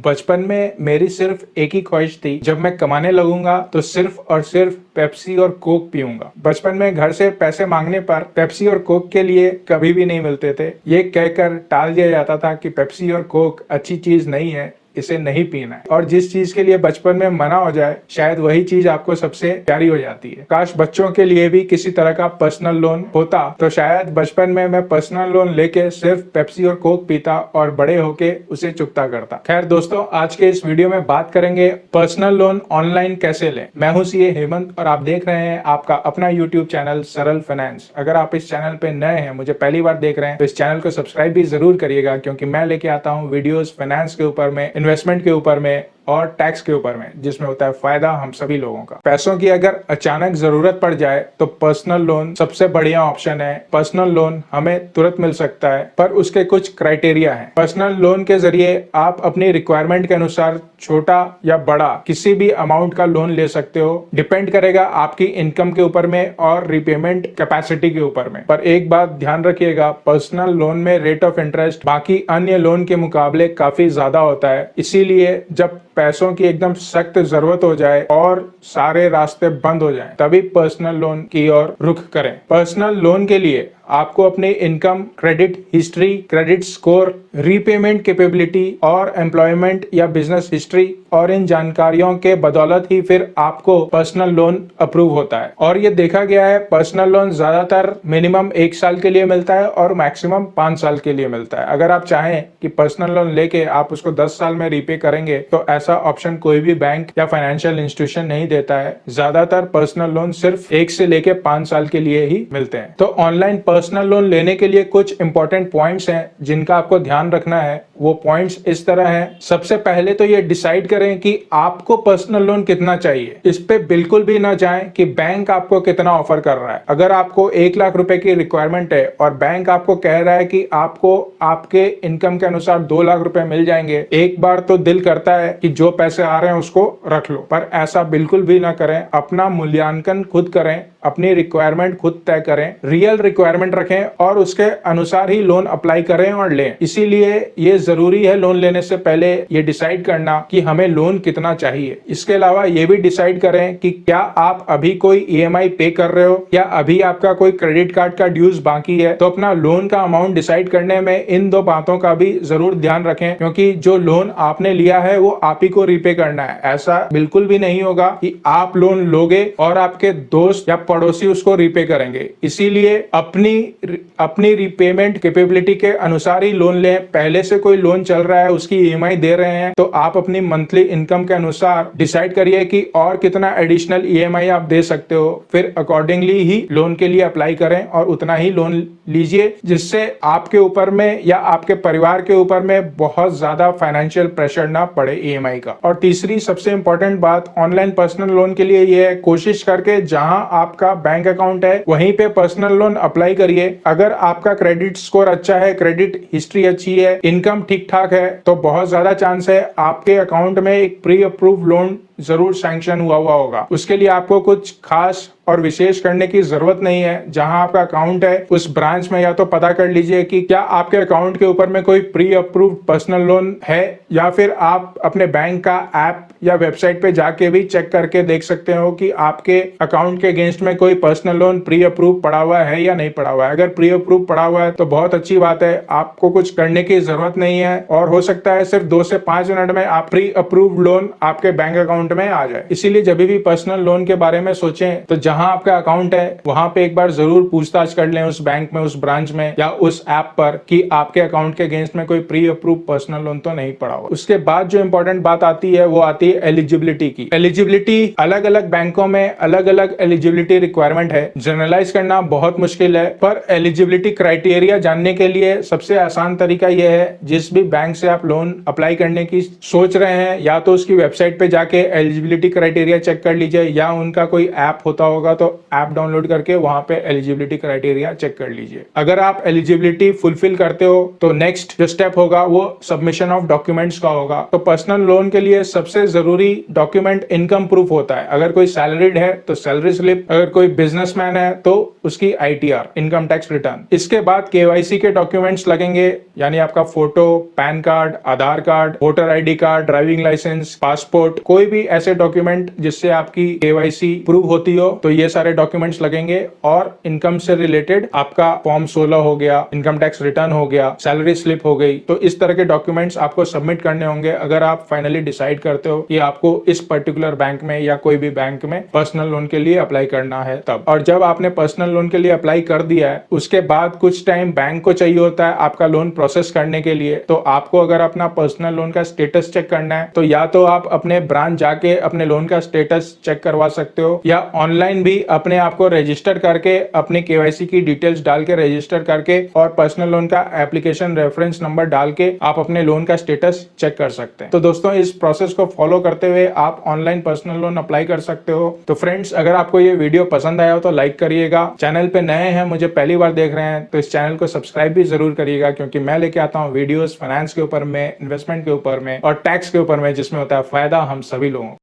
बचपन में मेरी सिर्फ एक ही ख्वाहिश थी, जब मैं कमाने लगूंगा तो सिर्फ और सिर्फ पेप्सी और कोक पीऊंगा। बचपन में घर से पैसे मांगने पर पेप्सी और कोक के लिए कभी भी नहीं मिलते थे। ये कहकर टाल दिया जाता था कि पेप्सी और कोक अच्छी चीज नहीं है, इसे नहीं पीना है। और जिस चीज के लिए बचपन में मना हो जाए, शायद वही चीज आपको सबसे प्यारी हो जाती है। काश बच्चों के लिए भी किसी तरह का पर्सनल लोन होता तो शायद बचपन में मैं पर्सनल लोन लेके सिर्फ पेप्सी और कोक पीता और बड़े होके उसे चुकता करता। खैर दोस्तों, आज के इस वीडियो में बात करेंगे पर्सनल लोन ऑनलाइन कैसे लें। मैं हूं सीए हेमंत और आप देख रहे हैं आपका अपना यूट्यूब चैनल सरल फाइनेंस। अगर आप इस चैनल पे नए हैं, मुझे पहली बार देख रहे हैं, तो इस चैनल को सब्सक्राइब भी जरूर करिएगा, क्योंकि मैं लेके आता हूँ वीडियोस फाइनेंस के ऊपर में, इन्वेस्टमेंट के ऊपर में और टैक्स के ऊपर में, जिसमें होता है फायदा हम सभी लोगों का। पैसों की अगर अचानक जरूरत पड़ जाए तो पर्सनल लोन सबसे बढ़िया ऑप्शन है। पर्सनल लोन हमें तुरंत मिल सकता है, पर उसके कुछ क्राइटेरिया हैं। पर्सनल लोन के जरिए आप अपनी रिक्वायरमेंट के अनुसार छोटा या बड़ा किसी भी अमाउंट का लोन ले सकते हो। डिपेंड करेगा आपकी इनकम के ऊपर में और रिपेमेंट कैपेसिटी के ऊपर में। पर एक बात ध्यान रखिएगा, पर्सनल लोन में रेट ऑफ इंटरेस्ट बाकी अन्य लोन के मुकाबले काफी ज्यादा होता है। इसीलिए जब पैसों की एकदम सख्त जरूरत हो जाए और सारे रास्ते बंद हो जाएं, तभी पर्सनल लोन की ओर रुख करें। पर्सनल लोन के लिए आपको अपने income, credit history, credit score, repayment capability और एम्प्लॉयमेंट या बिजनेस हिस्ट्री और इन जानकारियों के बदौलत ही फिर आपको पर्सनल लोन अप्रूव होता है। और ये देखा गया है, पर्सनल लोन ज्यादातर मिनिमम 1 साल के लिए मिलता है और मैक्सिमम 5 साल के लिए मिलता है। अगर आप चाहें कि पर्सनल लोन लेके आप उसको 10 साल में रीपे करेंगे, तो ऐसा ऑप्शन कोई भी बैंक या फाइनेंशियल इंस्टीट्यूशन नहीं देता है। ज्यादातर पर्सनल लोन सिर्फ 1 से लेके 5 साल के लिए ही मिलते हैं। तो ऑनलाइन पर्सनल लोन लेने के लिए कुछ इंपॉर्टेंट पॉइंट्स हैं जिनका आपको ध्यान रखना है। वो पॉइंट्स इस तरह हैं। सबसे पहले तो ये डिसाइड करें कि आपको पर्सनल लोन कितना चाहिए। इस पे बिल्कुल भी ना जाएं कि बैंक आपको कितना ऑफर कर रहा है। अगर आपको 1 लाख रुपए की रिक्वायरमेंट है और बैंक आपको कह रहा है कि आपको आपके इनकम के अनुसार 2 लाख रुपए मिल जाएंगे, एक बार तो दिल करता है कि जो पैसे आ रहे हैं उसको रख लो, पर ऐसा बिल्कुल भी ना करें। अपना मूल्यांकन खुद करें, अपनी रिक्वायरमेंट खुद तय करें, रियल रिक्वायरमेंट रखें और उसके अनुसार ही लोन अप्लाई करें और लें। इसीलिए ये जरूरी है लोन लेने से पहले ये डिसाइड करना कि हमें लोन कितना चाहिए। इसके अलावा ये भी डिसाइड करें कि क्या आप अभी कोई ईएमआई पे कर रहे हो या अभी आपका कोई क्रेडिट कार्ड का ड्यूज बाकी है। तो अपना लोन का अमाउंट डिसाइड करने में इन 2 बातों का भी जरूर ध्यान रखें, क्योंकि जो लोन आपने लिया है वो आप ही को रीपे करना है। ऐसा बिल्कुल भी नहीं होगा कि आप लोन लोगे और आपके दोस्त या पड़ोसी उसको रीपे करेंगे। इसीलिए अपनी रीपेमेंट कैपेबिलिटी के अनुसार ही लोन लें। पहले से कोई लोन चल रहा है, उसकी ईएमआई दे रहे हैं, तो आप अपनी मंथली इनकम के अनुसार डिसाइड करिए कि और कितना एडिशनल ईएमआई आप दे सकते हो। फिर अकॉर्डिंगली ही लोन के लिए अप्लाई करें और उतना ही लोन लीजिए, जिससे आपके ऊपर में या आपके परिवार के ऊपर में बहुत ज्यादा फाइनेंशियल प्रेशर ना पड़े ईएमआई का। और तीसरी सबसे इंपॉर्टेंट बात ऑनलाइन पर्सनल लोन के लिए ये है, कोशिश करके जहां आपका बैंक अकाउंट है वहीं पे पर्सनल लोन अप्लाई करिए। अगर आपका क्रेडिट स्कोर अच्छा है, क्रेडिट हिस्ट्री अच्छी है, इनकम ठीक ठाक है, तो बहुत ज्यादा चांस है आपके अकाउंट में एक प्री अप्रूव लोन जरूर सैंक्शन हुआ होगा। उसके लिए आपको कुछ खास और विशेष करने की जरूरत नहीं है। जहां आपका अकाउंट है उस ब्रांच में या तो पता कर लीजिए कि क्या आपके अकाउंट के ऊपर में कोई प्री अप्रूव्ड पर्सनल लोन है, या फिर आप अपने बैंक का ऐप या वेबसाइट पे जाके भी चेक करके देख सकते हो कि आपके अकाउंट के अगेंस्ट में कोई पर्सनल लोन प्री अप्रूव पड़ा हुआ है या नहीं पड़ा हुआ है। अगर प्री अप्रूव पड़ा हुआ है तो बहुत अच्छी बात है, आपको कुछ करने की जरूरत नहीं है और हो सकता है सिर्फ 2 से 5 मिनट में आप प्री अप्रूव्ड लोन आपके बैंक अकाउंट में आ जाए। इसीलिए जब भी पर्सनल लोन के बारे में सोचें तो जहां आपका अकाउंट है वहां पे एक बार जरूर पूछताछ कर लें उस बैंक में, उस ब्रांच में या उस ऐप पर कि आपके अकाउंट के अगेंस्ट में कोई प्री अप्रूव पर्सनल लोन तो नहीं पड़ा हुआ। उसके बाद जो इंपॉर्टेंट बात आती है वो आती है एलिजिबिलिटी की। एलिजिबिलिटी अलग अलग बैंकों में अलग अलग एलिजिबिलिटी रिक्वायरमेंट है, जनरलाइज करना बहुत मुश्किल है। पर एलिजिबिलिटी क्राइटेरिया जानने के लिए सबसे आसान तरीका यह है, जिस भी बैंक से आप लोन अप्लाई करने की सोच रहे हैं या तो उसकी वेबसाइट पे जाके एलिजिबिलिटी क्राइटेरिया चेक कर लीजिए, या उनका कोई ऐप होता होगा होगा तो ऐप डाउनलोड करके वहां पे एलिजिबिलिटी क्राइटेरिया चेक कर लीजिए। अगर आप एलिजिबिलिटी फुलफिल करते हो तो नेक्स्ट जो स्टेप होगा वो सबमिशन ऑफ डॉक्यूमेंट्स का होगा। तो पर्सनल लोन के लिए सबसे जरूरी डॉक्यूमेंट इनकम प्रूफ होता है। अगर कोई सैलरीड है तो सैलरी स्लिप, अगर कोई बिजनेसमैन है तो उसकी ITR, इनकम टैक्स रिटर्न। इसके बाद KYC के डॉक्यूमेंट्स लगेंगे, यानी आपका photo, PAN card, Aadhaar card, voter ID card, driving license, passport, कोई भी ऐसे डॉक्यूमेंट जिससे आपकी KYC प्रूव होती हो, तो ये सारे डॉक्यूमेंट्स लगेंगे। और इनकम से रिलेटेड आपका फॉर्म 16 हो गया, इनकम टैक्स रिटर्न हो गया, सैलरी स्लिप हो गई। तो इस तरह के डॉक्यूमेंट्स आपको सबमिट करने होंगे अगर आप फाइनली डिसाइड करते हो कि आपको इस पर्टिकुलर बैंक में या कोई भी बैंक में पर्सनल लोन के लिए अप्लाई करना है तब। और जब आपने पर्सनल लोन के लिए अप्लाई कर दिया है उसके बाद कुछ टाइम बैंक को चाहिए होता है आपका लोन प्रोसेस करने के लिए। तो आपको अगर अपना पर्सनल लोन का स्टेटस चेक करना है तो या तो आप अपने ब्रांच जाके अपने लोन का स्टेटस चेक करवा सकते हो, या ऑनलाइन भी अपने आप को रजिस्टर करके अपने KYC की डिटेल्स डाल के रजिस्टर करके और पर्सनल लोन का एप्लीकेशन रेफरेंस नंबर डाल के आप अपने लोन का स्टेटस चेक कर सकते हैं। तो दोस्तों इस प्रोसेस को फॉलो करते हुए आप ऑनलाइन पर्सनल लोन अप्लाई कर सकते हो। तो फ्रेंड्स, अगर आपको ये वीडियो पसंद आया हो तो लाइक करिएगा। चैनल पे नए हैं, मुझे पहली बार देख रहे हैं तो इस चैनल को सब्सक्राइब भी जरूर करिएगा, क्योंकि मैं लेके आता हूँ वीडियोस फाइनेंस के ऊपर में, इन्वेस्टमेंट के ऊपर में और टैक्स के ऊपर में, जिसमें होता है फायदा हम सभी लोगों को।